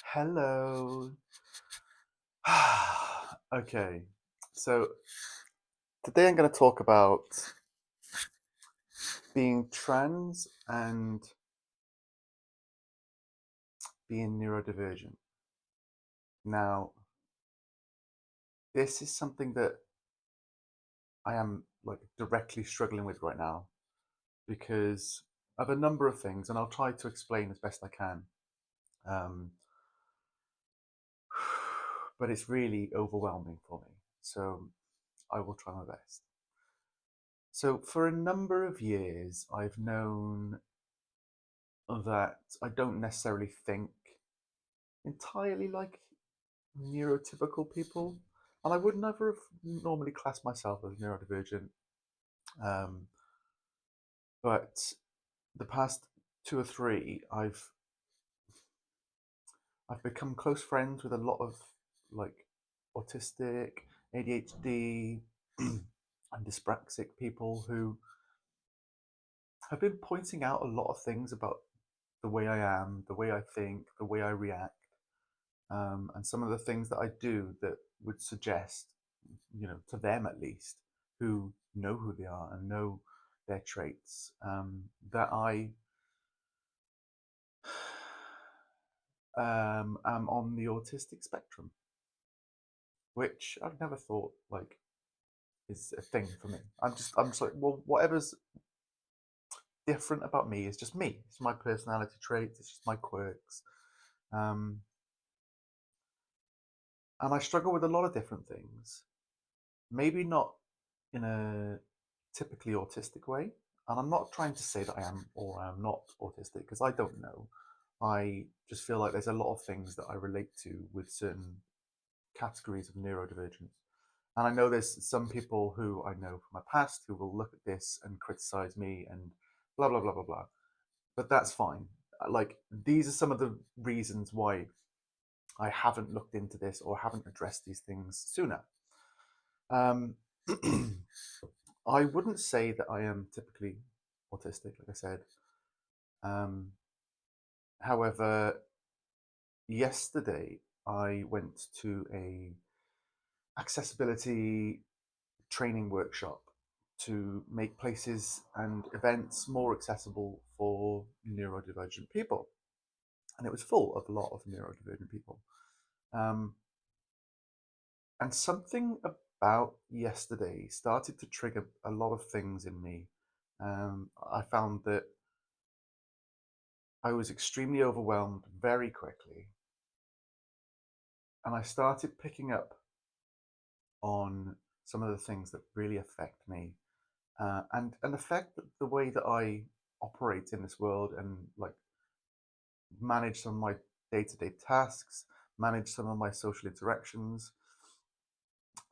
Hello. Okay, so today I'm going to talk about being trans and being neurodivergent. Now, this is something that I am like directly struggling with right now because of a number of things, and I'll try to explain as best I can. Um, but it's really overwhelming for me, so I will try my best. So, for a number of years, I've known that I don't necessarily think entirely like neurotypical people, and I would never have normally classed myself as neurodivergent. Um, but the past two or three, I've become close friends with a lot of like autistic, ADHD, and dyspraxic people who have been pointing out a lot of things about the way I am, the way I think, the way I react, and some of the things that I do that would suggest, to them at least, who know who they are and know their traits, that I am on the autistic spectrum, which I've never thought like is a thing for me. I'm just like, well, whatever's different about me is just me. It's my personality traits. It's just my quirks. Um, and I struggle with a lot of different things. Maybe not in a typically autistic way. And I'm not trying to say that I am or I am not autistic because I don't know. I just feel like there's a lot of things that I relate to with certain categories of neurodivergence. And I know there's some people who I know from my past who will look at this and criticize me and blah, blah, blah, blah, blah. But that's fine. Like, these are some of the reasons why I haven't looked into this or haven't addressed these things sooner. Um, I wouldn't say that I am typically autistic, like I said. Um, however, yesterday I went to a accessibility training workshop to make places and events more accessible for neurodivergent people, and it was full of a lot of neurodivergent people. Um, and something about yesterday started to trigger a lot of things in me. I found that I was extremely overwhelmed very quickly, and I started picking up on some of the things that really affect me, and affect the way that I operate in this world, and like manage some of my day-to-day tasks, manage some of my social interactions.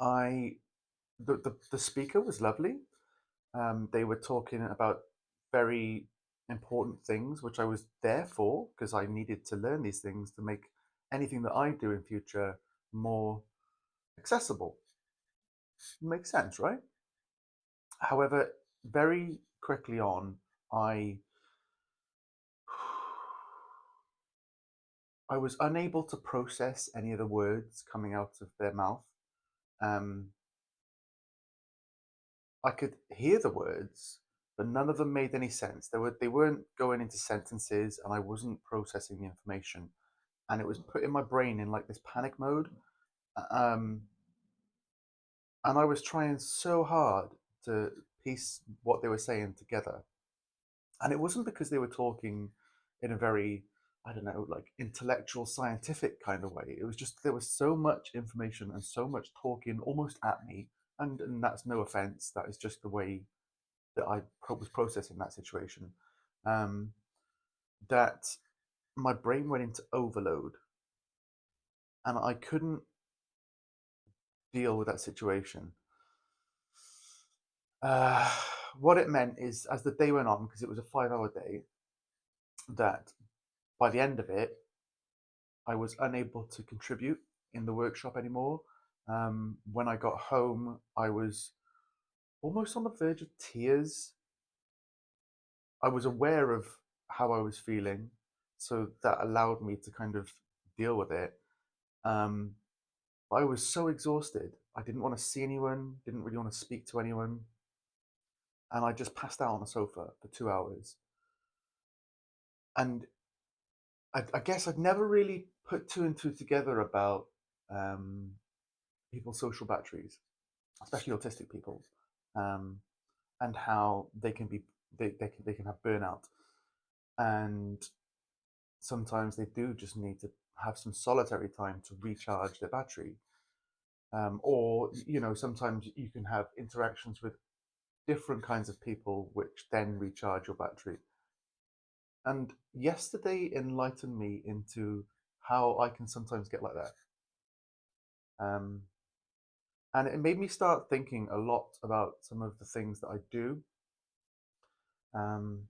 I the speaker was lovely. They were talking about very important things, which I was there for because I needed to learn these things to make anything that I do in future more accessible. Makes sense, right? However, very quickly on, I I was unable to process any of the words coming out of their mouth. Um, I could hear the words, but none of them made any sense. They weren't going into sentences, and I wasn't processing the information, and it was putting my brain in like this panic mode. Um, and I was trying so hard to piece what they were saying together, and it wasn't because they were talking in a very, I don't know, like intellectual scientific kind of way. It was just there was so much information and so much talking almost at me, and that's no offense, that is just the way that I was processing that situation, um, that my brain went into overload, and I couldn't deal with that situation. uh, what it meant is, as the day went on, because it was a 5 hour day, that by the end of it I was unable to contribute in the workshop anymore. When I got home, I was almost on the verge of tears. I was aware of how I was feeling, so that allowed me to kind of deal with it. But I was so exhausted. I didn't want to see anyone, didn't really want to speak to anyone. And I just passed out on the sofa for 2 hours. And I guess I'd never really put two and two together about um, people's social batteries, especially autistic people, um, and how they can be they can have burnout, and sometimes they do just need to have some solitary time to recharge their battery. Or sometimes you can have interactions with different kinds of people which then recharge your battery. And yesterday enlightened me into how I can sometimes get like that. Um, and it made me start thinking a lot about some of the things that I do, um,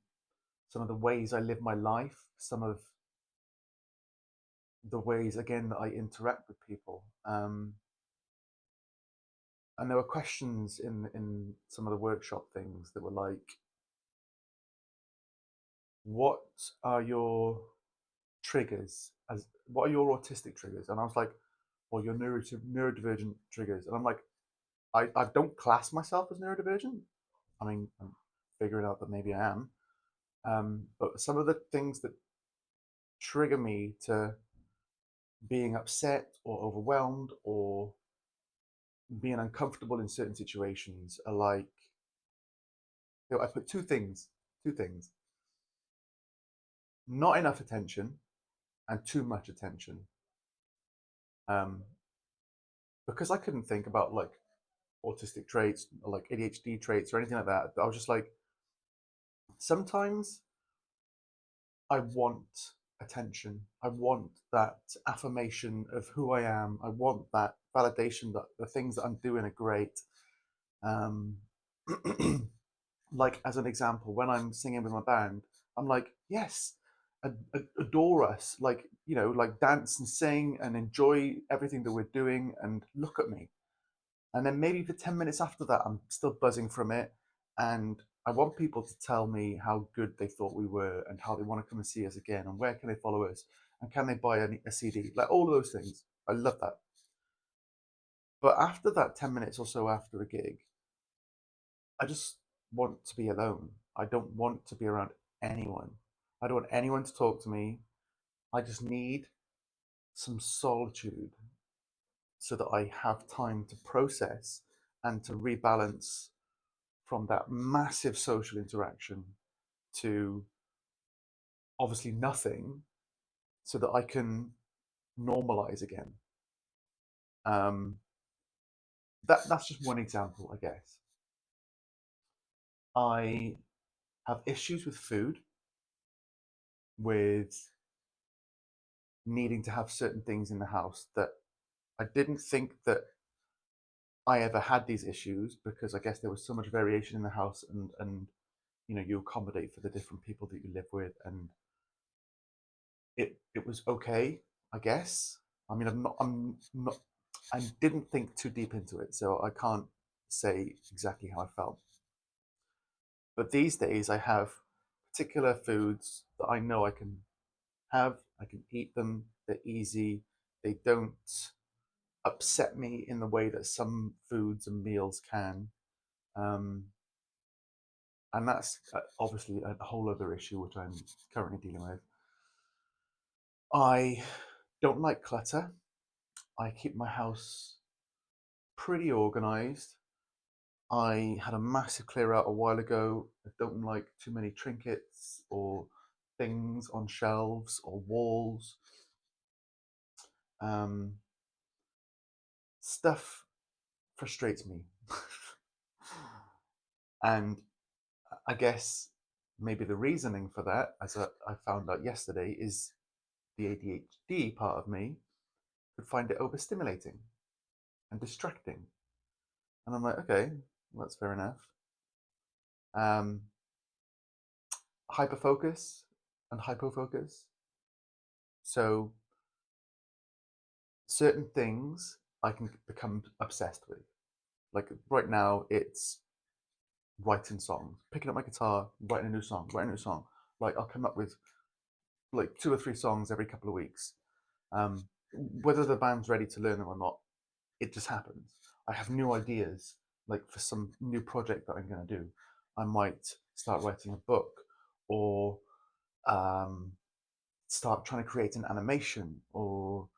some of the ways I live my life, some of the ways, again, that I interact with people. And there were questions in some of the workshop things that were like, what are your triggers? What are your autistic triggers? And I was like, well, your neurodivergent triggers. And I'm like, I don't class myself as neurodivergent. I mean, I'm figuring out that maybe I am. But some of the things that trigger me to being upset or overwhelmed or being uncomfortable in certain situations are like, I put two things, not enough attention and too much attention. Um, because I couldn't think about like autistic traits or like ADHD traits or anything like that. I was just like, sometimes I want attention. I want that affirmation of who I am. I want that validation that the things that I'm doing are great. Um, like as an example, when I'm singing with my band, I'm like, yes, adore us, like like dance and sing and enjoy everything that we're doing, and look at me. And then maybe for 10 minutes after that, I'm still buzzing from it, and I want people to tell me how good they thought we were and how they want to come and see us again and where can they follow us and can they buy a CD, like all of those things. I love that. But after that 10 minutes or so after a gig, I just want to be alone. I don't want to be around anyone. I don't want anyone to talk to me. I just need some solitude so that I have time to process and to rebalance from that massive social interaction to obviously nothing, so that I can normalize again. Um, that's just one example, I guess. I have issues with food, with needing to have certain things in the house that I didn't think that I ever had these issues, because I guess there was so much variation in the house, and you accommodate for the different people that you live with, and it was okay, I guess. I mean, I'm not I didn't think too deep into it, so I can't say exactly how I felt. But these days I have particular foods that I know I can have, I can eat them, they're easy, they don't upset me in the way that some foods and meals can. Um, and that's obviously a whole other issue which I'm currently dealing with. I don't like clutter. I keep my house pretty organized. I had a massive clear out a while ago. I don't like too many trinkets or things on shelves or walls. Um, Stuff frustrates me. And I guess maybe the reasoning for that, as I found out yesterday, is the ADHD part of me could find it overstimulating and distracting. And I'm like, okay, well, that's fair enough. Um, Hyperfocus and hypofocus. So certain things I can become obsessed with. Like right now, it's writing songs, picking up my guitar, writing a new song, writing a new song. Like I'll come up with like 2 or 3 songs every couple of weeks. Whether the band's ready to learn them or not, it just happens. I have new ideas, like for some new project that I'm going to do. I might start writing a book, or um, start trying to create an animation, or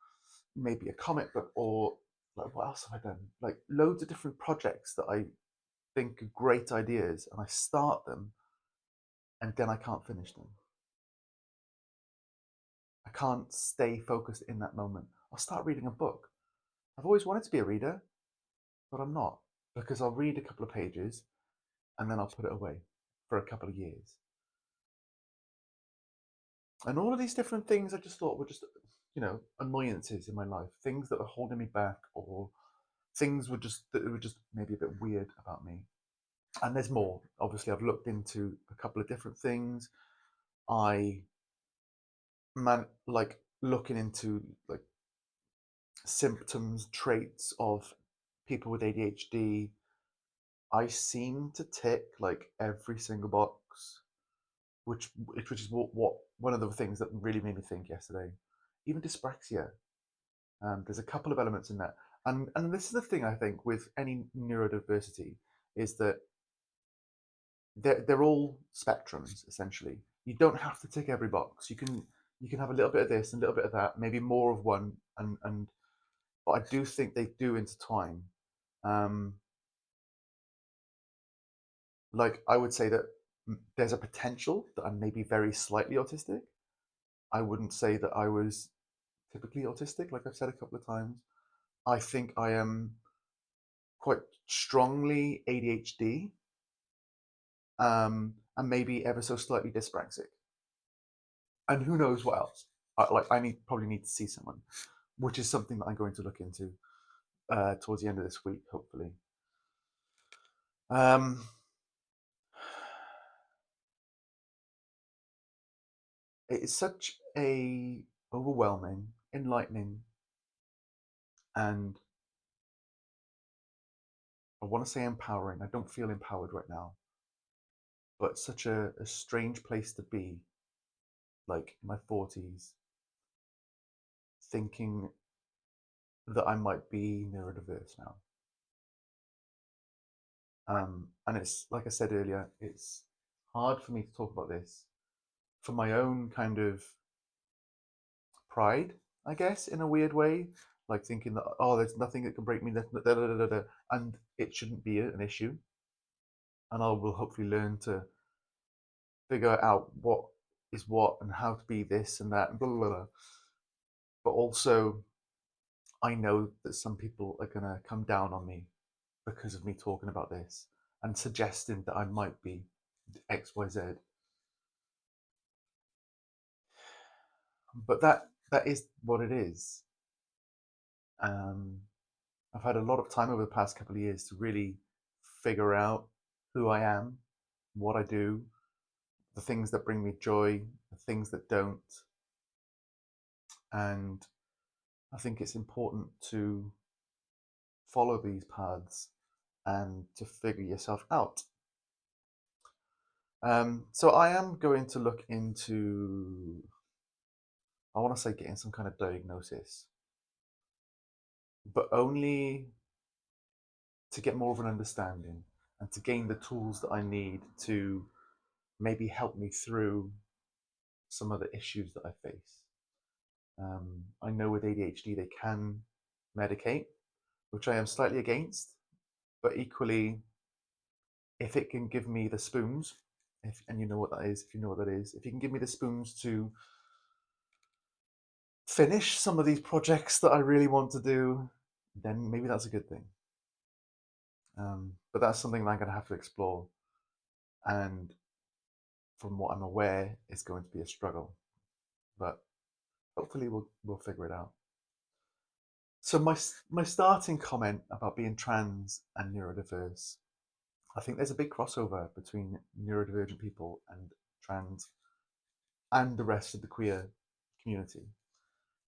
maybe a comic book, or like what else have I done? Like loads of different projects that I think are great ideas, and I start them, and then I can't finish them. I can't stay focused in that moment. I'll start reading a book. I've always wanted to be a reader, but I'm not, because I'll read a couple of pages and then I'll put it away for a couple of years. And all of these different things I just thought were just, annoyances in my life, things that were holding me back, or things that were just maybe a bit weird about me. And there's more. Obviously, I've looked into a couple of different things. I like looking into like symptoms, traits of people with ADHD. I seem to tick like every single box, which is what one of the things that really made me think yesterday. Even dyspraxia. There's a couple of elements in that, and this is the thing I think with any neurodiversity is that they're all spectrums essentially. You don't have to tick every box. You can have a little bit of this and a little bit of that, maybe more of one, and but I do think they do intertwine. Um, like I would say that there's a potential that I'm maybe very slightly autistic. I wouldn't say that I was typically autistic, like I've said a couple of times. I think I am quite strongly ADHD, and maybe ever so slightly dyspraxic. And who knows what else? I probably need to see someone, which is something that I'm going to look into towards the end of this week, hopefully. Um, it is such a overwhelming, enlightening, and I want to say empowering. I don't feel empowered right now, but such a strange place to be, like in my 40s, thinking that I might be neurodiverse now. And it's like I said earlier, it's hard for me to talk about this for my own kind of pride, I guess, in a weird way, like thinking that there's nothing that can break me, and it shouldn't be an issue, and I will hopefully learn to figure out what is what and how to be this and that, and blah blah blah. But also, I know that some people are gonna come down on me because of me talking about this and suggesting that I might be X, Y, Z. But that is what it is. Um, I've had a lot of time over the past couple of years to really figure out who I am, what I do, the things that bring me joy, the things that don't. And I think it's important to follow these paths and to figure yourself out. So I am going to look into, I want to say getting some kind of diagnosis, but only to get more of an understanding and to gain the tools that I need to maybe help me through some of the issues that I face. I know with ADHD they can medicate, which I am slightly against, but equally, if it can give me the spoons, and you know what that is, if you know what that is, if you can give me the spoons to finish some of these projects that I really want to do, then maybe that's a good thing. But that's something that I'm going to have to explore, and from what I'm aware, it's going to be a struggle. But hopefully, we'll figure it out. So my starting comment about being trans and neurodiverse, I think there's a big crossover between neurodivergent people and trans and the rest of the queer community.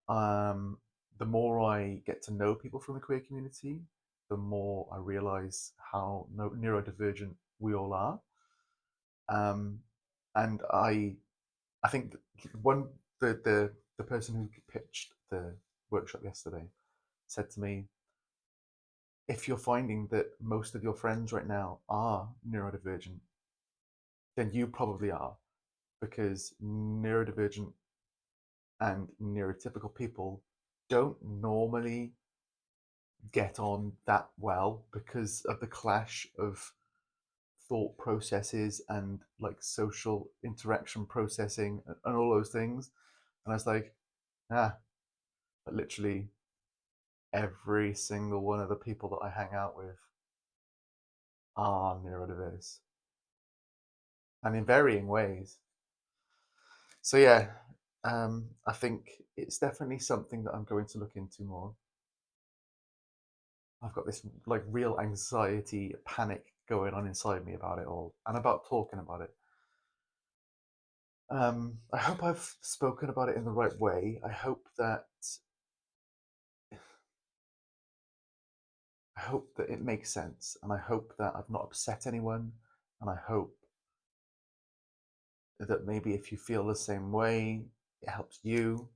Um, the more I get to know people from the queer community, the more I realize how neurodivergent we all are. And I think one the person who pitched the workshop yesterday said to me, if you're finding that most of your friends right now are neurodivergent, then you probably are, because neurodivergent and neurotypical people don't normally get on that well because of the clash of thought processes and like social interaction processing and all those things. And I was like, but literally every single one of the people that I hang out with are neurodiverse, and in varying ways. So yeah, I think it's definitely something that I'm going to look into more. I've got this like real anxiety, panic going on inside me about it all, and about talking about it. I hope I've spoken about it in the right way. I hope that it makes sense, and I hope that I've not upset anyone, and I hope that maybe if you feel the same way, it helps you.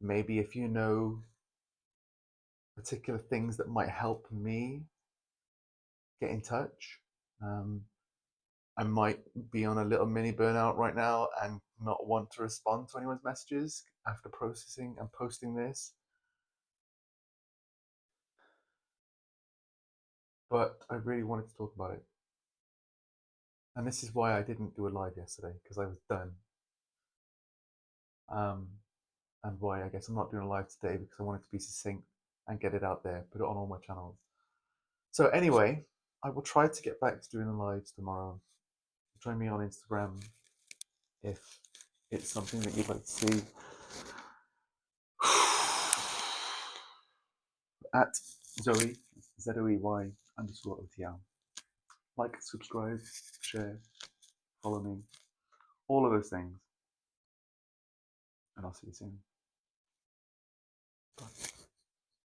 Maybe if you know particular things that might help me, get in touch. Um, I might be on a little mini burnout right now and not want to respond to anyone's messages after processing and posting this. But I really wanted to talk about it. And this is why I didn't do a live yesterday, because I was done. And why I guess I'm not doing a live today, because I wanted to be succinct and get it out there, put it on all my channels. So anyway, I will try to get back to doing the lives tomorrow. Join me on Instagram if it's something that you'd like to see. At Zoe, ZOEY _ OTL. Like, subscribe, share, follow me, all of those things. And I'll see you soon.